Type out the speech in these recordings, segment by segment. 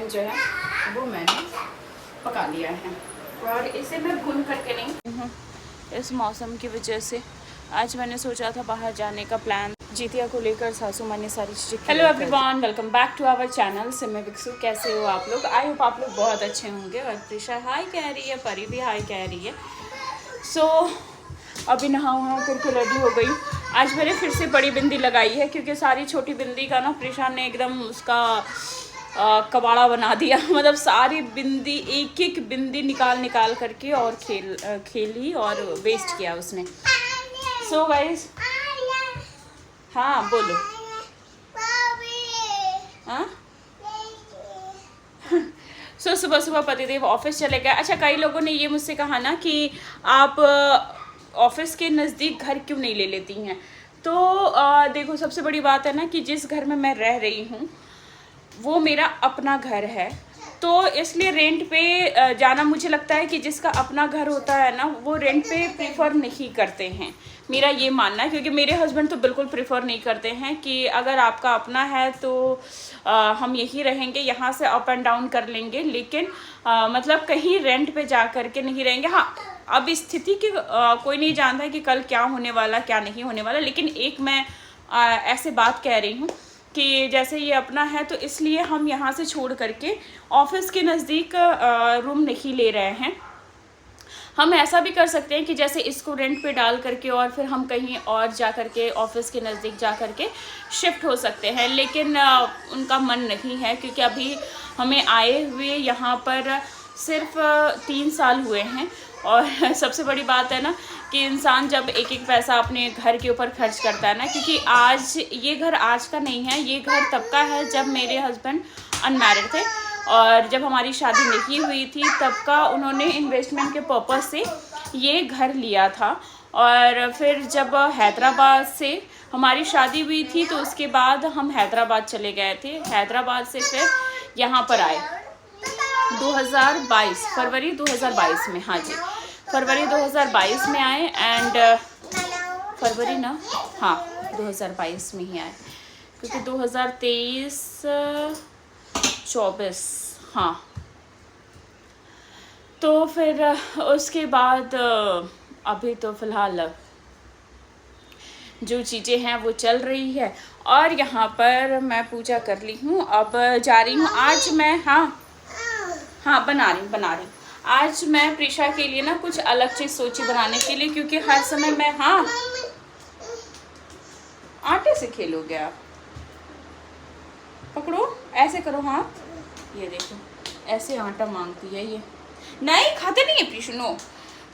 जो है वो मैंने पका लिया है और इसे मैं भून करके नहीं, इस मौसम की वजह से आज मैंने सोचा था बाहर जाने का प्लान, जीतिया को लेकर सासू माँ ने सारी चीज़ें। Hello everyone, welcome back to our channel Simi विक्सू। कैसे हो आप लोग? आई होप आप लोग बहुत अच्छे होंगे। और प्रिशा हाई कह रही है, परी भी हाई कह रही है। सो अभी नहा वहा करके रेडी हो गई। आज मैंने फिर से बड़ी बिंदी लगाई है क्योंकि सारी छोटी बिंदी का ना प्रिशा ने एकदम उसका कबाड़ा बना दिया। मतलब सारी बिंदी, एक एक बिंदी निकाल करके और खेली और वेस्ट किया उसने। सो गाइस, हाँ बोलो। हाँ सो सुबह सुबह पतिदेव ऑफिस चले गए। अच्छा, कई लोगों ने ये मुझसे कहा ना कि आप ऑफिस के नज़दीक घर क्यों नहीं ले लेती हैं। तो देखो, सबसे बड़ी बात है ना कि जिस घर में मैं रह रही हूँ वो मेरा अपना घर है, तो इसलिए रेंट पे जाना मुझे लगता है कि जिसका अपना घर होता है ना वो रेंट पे प्रेफर नहीं करते हैं। मेरा ये मानना है, क्योंकि मेरे हस्बैंड तो बिल्कुल प्रेफर नहीं करते हैं कि अगर आपका अपना है तो हम यहीं रहेंगे, यहाँ से अप एंड डाउन कर लेंगे, लेकिन मतलब कहीं रेंट पे जा कर के नहीं रहेंगे। हाँ, अब स्थिति की कोई नहीं जानता है कि कल क्या होने वाला क्या नहीं होने वाला, लेकिन एक मैं ऐसे बात कह रही हूँ कि जैसे ये अपना है तो इसलिए हम यहाँ से छोड़ करके ऑफिस के नज़दीक रूम नहीं ले रहे हैं। हम ऐसा भी कर सकते हैं कि जैसे इसको रेंट पे डाल करके और फिर हम कहीं और जा करके ऑफिस के नज़दीक जा करके शिफ्ट हो सकते हैं, लेकिन उनका मन नहीं है क्योंकि अभी हमें आए हुए यहाँ पर सिर्फ 3 साल हुए हैं। और सबसे बड़ी बात है ना कि इंसान जब एक एक पैसा अपने घर के ऊपर खर्च करता है ना, क्योंकि आज ये घर आज का नहीं है, ये घर तब का है जब मेरे हस्बैंड अनमैरिड थे और जब हमारी शादी नहीं हुई थी तब का उन्होंने इन्वेस्टमेंट के पर्पज़ से ये घर लिया था। और फिर जब हैदराबाद से हमारी शादी हुई थी तो उसके बाद हम हैदराबाद चले गए थे। हैदराबाद से फिर यहाँ पर आए 2022 फरवरी 2022 में। हाँ जी, फरवरी 2022 में आए एंड फरवरी ना, हाँ 2022 में ही आए क्योंकि 2023-24, हाँ। तो फिर उसके बाद अभी तो फ़िलहाल जो चीज़ें हैं वो चल रही है और यहाँ पर मैं पूजा कर ली हूँ। अब जा रही हूँ आज मैं, हाँ बना रही हूँ। आज मैं प्रिशा के लिए ना कुछ अलग चीज़ सोची बनाने के लिए, क्योंकि हर समय मैं, हाँ आटे से खेलोगे आप, पकड़ो ऐसे करो हाथ, ये देखो ऐसे आटा मांगती है ये, नहीं खाते नहीं है प्रिशा, नो।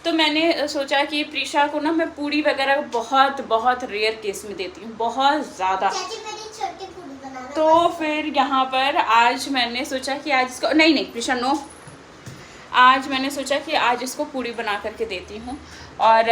तो मैंने सोचा कि प्रिशा को ना मैं पूड़ी वगैरह बहुत बहुत रेयर केस में देती हूँ, बहुत ज़्यादा। तो फिर यहाँ पर आज मैंने सोचा कि आज इसको, नहीं प्रिशा नो, आज मैंने सोचा कि आज इसको पूड़ी बना करके देती हूँ। और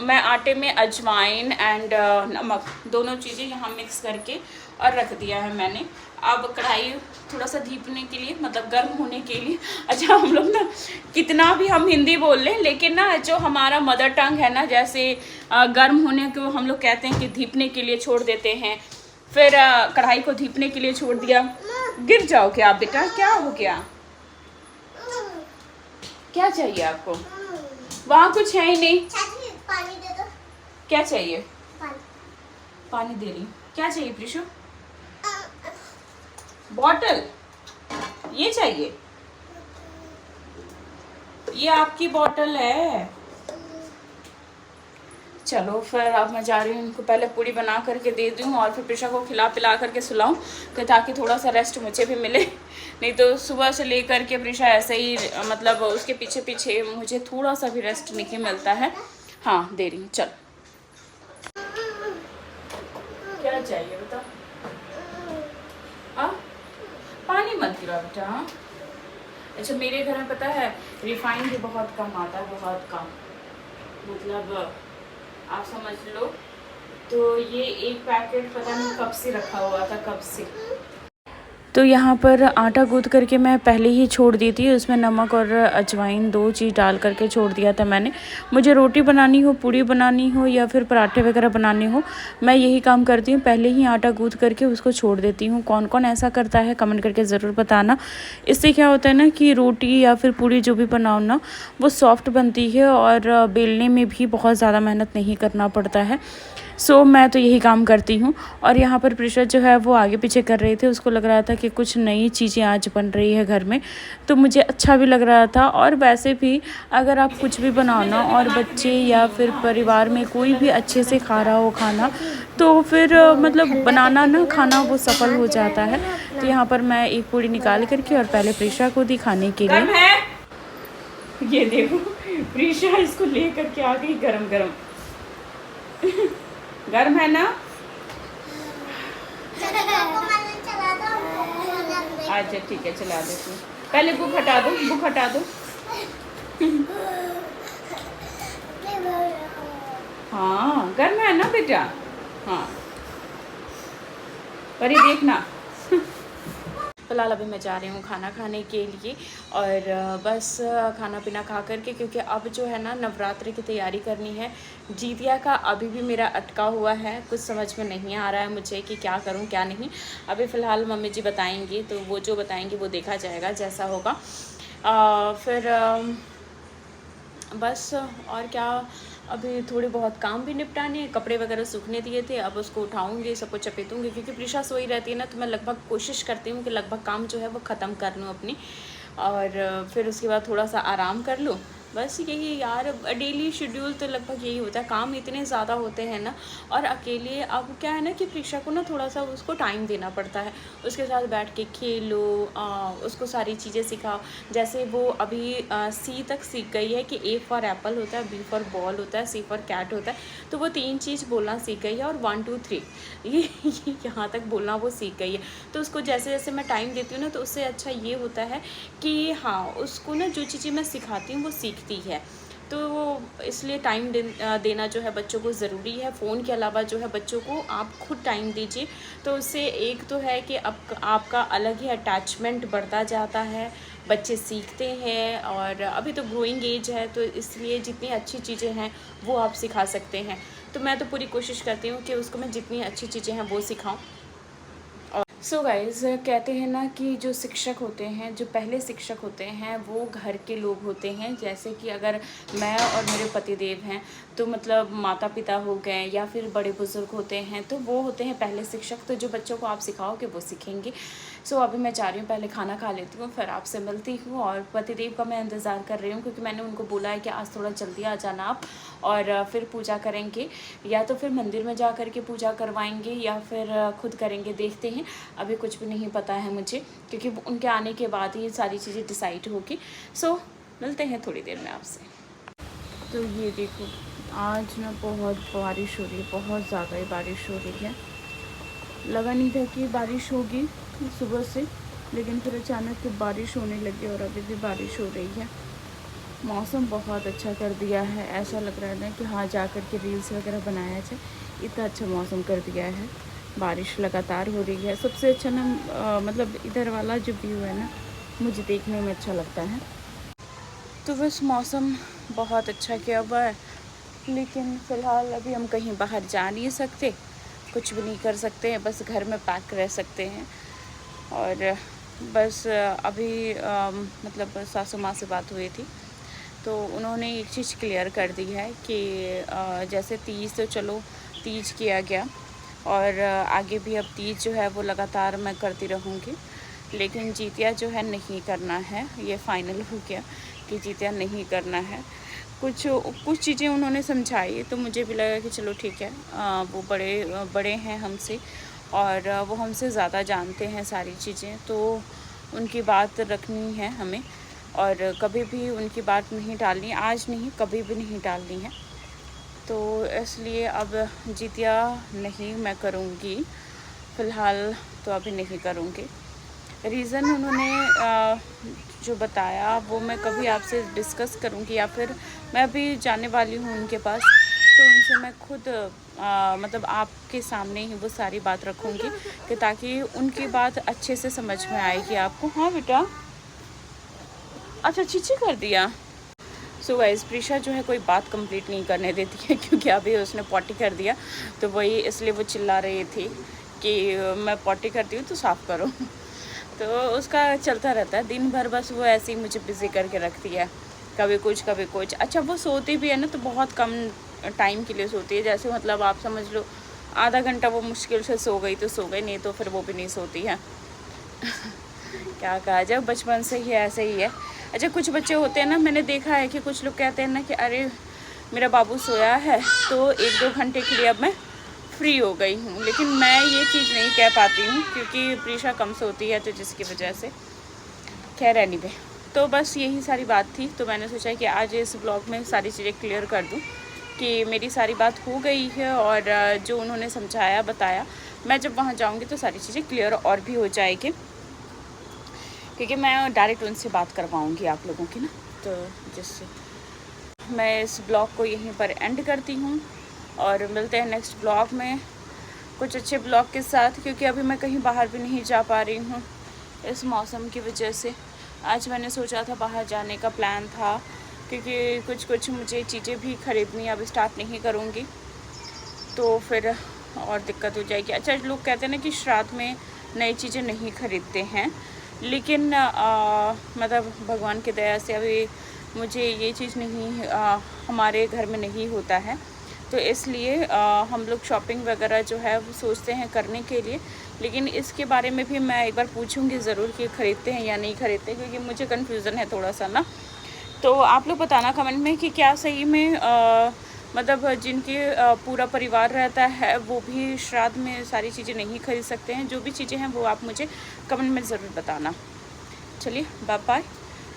मैं आटे में अजवाइन एंड नमक दोनों चीज़ें यहाँ मिक्स करके और रख दिया है मैंने। अब कढ़ाई थोड़ा सा धीपने के लिए, मतलब गर्म होने के लिए। अच्छा, हम लोग ना कितना भी हम हिंदी बोल लें लेकिन ना जो हमारा मदर टंग है ना, जैसे गर्म होने को हम लोग कहते हैं कि धीपने के लिए छोड़ देते हैं। फिर कढ़ाई को धीपने के लिए छोड़ दिया। गिर जाओगे आप बेटा, क्या हो गया? क्या चाहिए आपको? वहाँ कुछ है ही नहीं। पानी दे दो। क्या चाहिए? पानी दे रही। क्या चाहिए प्रिशु? बॉटल ये चाहिए? ये आपकी बॉटल है। चलो फिर अब मैं जा रही हूँ, इनको पहले पूड़ी बना करके दे दूँ और फिर प्रिशा को खिला पिला करके सुलाऊँ ताकि थोड़ा सा रेस्ट मुझे भी मिले। नहीं तो सुबह से लेकर के प्रिशा ऐसे ही, मतलब उसके पीछे पीछे मुझे थोड़ा सा भी रेस्ट नहीं मिलता है। हाँ दे रही हूँ, चल। क्या चाहिए बता? पानी मत गिरा बेटा। अच्छा, मेरे घर में पता है रिफाइंड भी बहुत कम आता है, बहुत कम, मतलब आप समझ लो। तो ये एक पैकेट पता नहीं कब से रखा हुआ था, कब से। तो यहाँ पर आटा गूँथ करके मैं पहले ही छोड़ दी थी, उसमें नमक और अजवाइन 2 चीज़ डाल करके छोड़ दिया था मैंने। मुझे रोटी बनानी हो, पूड़ी बनानी हो या फिर पराठे वगैरह बनाने हो, मैं यही काम करती हूँ, पहले ही आटा गूँथ करके उसको छोड़ देती हूँ। कौन कौन ऐसा करता है कमेंट करके ज़रूर बताना। इससे क्या होता है ना कि रोटी या फिर पूड़ी जो भी बनाओ ना, वो सॉफ्ट बनती है और बेलने में भी बहुत ज़्यादा मेहनत नहीं करना पड़ता है। सो मैं तो यही काम करती हूँ। और यहाँ पर प्रेशर जो है वो आगे पीछे कर रहे थे, उसको लग रहा था कि कुछ नई चीज़ें आज बन रही है घर में, तो मुझे अच्छा भी लग रहा था। और वैसे भी अगर आप कुछ भी बनाओ ना और बच्चे या फिर परिवार में कोई भी अच्छे से खा रहा हो खाना, तो फिर मतलब बनाना ना खाना वो सफल हो जाता है। तो यहाँ पर मैं एक पूड़ी निकाल करके और पहले प्रेशर को दी खाने के लिए। ये देखो प्रेशर इसको ले करके आ गई गरम गरम। गर्म है ना? अच्छा ठीक है, चला देती हूँ। पहले बुक हटा दो, बुक हटा दो। हाँ गर्म है ना बेटा? हाँ पर ये देखना। फ़िलहाल अभी मैं जा रही हूँ खाना खाने के लिए और बस खाना पीना खा करके, क्योंकि अब जो है ना नवरात्रि की तैयारी करनी है। जीतिया का अभी भी मेरा अटका हुआ है, कुछ समझ में नहीं आ रहा है मुझे कि क्या करूँ क्या नहीं। अभी फ़िलहाल मम्मी जी बताएंगी, तो वो जो बताएंगी वो देखा जाएगा जैसा होगा। फिर बस और क्या, अभी थोड़े बहुत काम भी निपटाने हैं, कपड़े वगैरह सूखने दिए थे, अब उसको उठाऊंगी, सबको चपेटूँगी, क्योंकि प्रीशा सोई रहती है ना, तो मैं लगभग कोशिश करती हूँ कि लगभग काम जो है वो ख़त्म कर लूँ अपनी, और फिर उसके बाद थोड़ा सा आराम कर लूँ। बस यही यार, डेली शेड्यूल तो लगभग यही होता है, काम इतने ज़्यादा होते हैं ना। और अकेले अब क्या है ना कि प्रीशा को ना थोड़ा सा उसको टाइम देना पड़ता है, उसके साथ बैठ के खेलो, उसको सारी चीज़ें सिखाओ। जैसे वो अभी सी तक सीख गई है कि ए फॉर एप्पल होता है, बी फॉर बॉल होता है, सी फॉर कैट होता है, तो वो 3 चीज़ बोलना सीख गई है, और 1 2 3 ये यहाँ तक बोलना वो सीख गई है। तो उसको जैसे जैसे मैं टाइम देती हूँ ना, तो उससे अच्छा ये होता है कि हाँ, उसको ना जो चीज़ें मैं सिखाती हूँ वो सीखती है। तो इसलिए टाइम देना जो है बच्चों को ज़रूरी है। फ़ोन के अलावा जो है बच्चों को आप खुद टाइम दीजिए, तो उससे एक तो है कि आपका अलग ही अटैचमेंट बढ़ता जाता है, बच्चे सीखते हैं, और अभी तो ग्रोइंग एज है, तो इसलिए जितनी अच्छी चीज़ें हैं वो आप सिखा सकते हैं। तो मैं तो पूरी कोशिश करती हूँ कि उसको मैं जितनी अच्छी चीज़ें हैं वो सिखाऊँ। सो गाइज़, कहते हैं ना कि जो शिक्षक होते हैं, जो पहले शिक्षक होते हैं, वो घर के लोग होते हैं। जैसे कि अगर मैं और मेरे पतिदेव हैं, तो मतलब माता पिता हो गए या फिर बड़े बुज़ुर्ग होते हैं, तो वो होते हैं पहले शिक्षक। तो जो बच्चों को आप सिखाओगे वो सीखेंगे। सो अभी मैं जा रही हूँ, पहले खाना खा लेती हूँ, फिर आपसे मिलती हूँ। और पतिदेव का मैं इंतज़ार कर रही हूँ, क्योंकि मैंने उनको बोला है कि आज थोड़ा जल्दी आ जाना आप, और फिर पूजा करेंगे, या तो फिर मंदिर में जा कर के पूजा करवाएंगे या फिर खुद करेंगे, देखते हैं। अभी कुछ भी नहीं पता है मुझे, क्योंकि उनके आने के बाद ही सारी चीज़ें डिसाइड होगी। सो मिलते हैं थोड़ी देर में आपसे। तो ये देखो, आज ना बहुत बारिश हो रही है, बहुत ज़्यादा ही बारिश हो रही है। लगा नहीं था कि बारिश होगी सुबह से, लेकिन फिर अचानक से बारिश होने लगी और अभी भी बारिश हो रही है। मौसम बहुत अच्छा कर दिया है, ऐसा लग रहा है ना कि हाँ जा कर के रील्स वगैरह बनाया जाए, इतना अच्छा मौसम कर दिया है। बारिश लगातार हो रही है। सबसे अच्छा ना मतलब इधर वाला जो व्यू है ना, मुझे देखने में अच्छा लगता है। तो बस मौसम बहुत अच्छा किया हुआ है, लेकिन फ़िलहाल अभी हम कहीं बाहर जा नहीं सकते, कुछ भी नहीं कर सकते हैं, बस घर में पैक रह सकते हैं। और बस अभी मतलब सासू माँ से बात हुई थी, तो उन्होंने एक चीज़ क्लियर कर दी है कि जैसे तीज तो चलो तीज किया गया, और आगे भी अब तीज जो है वो लगातार मैं करती रहूँगी, लेकिन जीतिया जो है नहीं करना है। ये फाइनल हो गया कि जीतिया नहीं करना है। कुछ चीज़ें उन्होंने समझाई, तो मुझे भी लगा कि चलो ठीक है, वो बड़े हैं हमसे, और वो हमसे ज़्यादा जानते हैं सारी चीज़ें, तो उनकी बात रखनी है हमें, और कभी भी उनकी बात नहीं टालनी, आज नहीं कभी भी नहीं टालनी है। तो इसलिए अब जीतिया नहीं मैं करूँगी, फ़िलहाल तो अभी नहीं करूँगी। रीज़न उन्होंने जो बताया वो मैं कभी आपसे डिस्कस करूँगी, या फिर मैं अभी जाने वाली हूँ उनके पास, तो उनसे मैं खुद मतलब आपके सामने ही वो सारी बात रखूँगी कि ताकि उनकी बात अच्छे से समझ में आएगी आपको। हाँ बेटा, अच्छा चीची कर दिया। सो गाइस, प्रीशा जो है कोई बात कंप्लीट नहीं करने देती है, क्योंकि अभी उसने पॉटी कर दिया, तो वही इसलिए वो चिल्ला रही थी कि मैं पॉटी करती हूँ तो साफ़ करो। तो उसका चलता रहता है दिन भर, बस वो ऐसे ही मुझे बिज़ी करके रखती है, कभी कुछ कभी कुछ। अच्छा वो सोती भी है ना तो बहुत कम टाइम के लिए सोती है, जैसे मतलब आप समझ लो आधा घंटा वो मुश्किल से सो गई तो सो गई, नहीं तो फिर वो भी नहीं सोती है। क्या कहा जाए, बचपन से ही ऐसे ही है। अच्छा कुछ बच्चे होते हैं ना, मैंने देखा है कि कुछ लोग कहते हैं ना कि अरे मेरा बाबू सोया है तो 1-2 घंटे के लिए अब मैं फ्री हो गई हूँ, लेकिन मैं ये चीज़ नहीं कह पाती हूँ क्योंकि प्रीशा कम सोती है, तो जिसकी वजह से खैर एनीवे। तो बस यही सारी बात थी, तो मैंने सोचा कि आज इस ब्लॉग में सारी चीज़ें क्लियर कर दूँ कि मेरी सारी बात हो गई है, और जो उन्होंने समझाया बताया, मैं जब वहाँ जाऊँगी तो सारी चीज़ें क्लियर और भी हो जाएगी, क्योंकि मैं डायरेक्ट उनसे बात करवाऊँगी आप लोगों की ना। तो जिससे मैं इस ब्लॉग को यहीं पर एंड करती हूँ, और मिलते हैं नेक्स्ट ब्लॉग में कुछ अच्छे ब्लॉग के साथ, क्योंकि अभी मैं कहीं बाहर भी नहीं जा पा रही हूँ इस मौसम की वजह से। आज मैंने सोचा था बाहर जाने का प्लान था, क्योंकि कुछ मुझे चीज़ें भी ख़रीदनी अब स्टार्ट नहीं करूँगी तो फिर और दिक्कत हो जाएगी। अच्छा लोग कहते हैं ना कि श्राद्ध में नई चीज़ें नहीं खरीदते हैं, लेकिन मतलब भगवान की दया से अभी मुझे ये चीज़ नहीं हमारे घर में नहीं होता है, तो इसलिए हम लोग शॉपिंग वगैरह जो है वो सोचते हैं करने के लिए, लेकिन इसके बारे में भी मैं एक बार पूछूंगी ज़रूर कि ख़रीदते हैं या नहीं ख़रीदते, क्योंकि मुझे कन्फ्यूज़न है थोड़ा सा ना। तो आप लोग बताना कमेंट में कि क्या सही में मतलब जिनके पूरा परिवार रहता है वो भी श्राद्ध में सारी चीज़ें नहीं खरीद सकते हैं। जो भी चीज़ें हैं वो आप मुझे कमेंट में ज़रूर बताना। चलिए बाय बाय।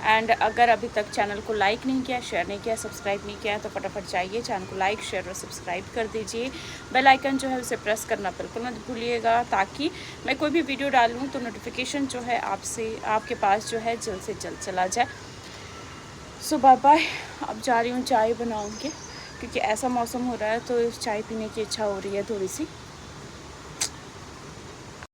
एंड अगर अभी तक चैनल को लाइक नहीं किया, शेयर नहीं किया, सब्सक्राइब नहीं किया, तो फटाफट जाइए चैनल को लाइक शेयर और सब्सक्राइब कर दीजिए। बेल आइकन जो है उसे प्रेस करना बिल्कुल मत भूलिएगा, ताकि मैं कोई भी वीडियो डालूँ तो नोटिफिकेशन जो है आपके पास जो है जल्द से जल्द चला जाए। सो बाय बाय। अब जा रही हूँ चाय बनाऊँगी, क्योंकि ऐसा मौसम हो रहा है तो चाय पीने की इच्छा हो रही है थोड़ी सी।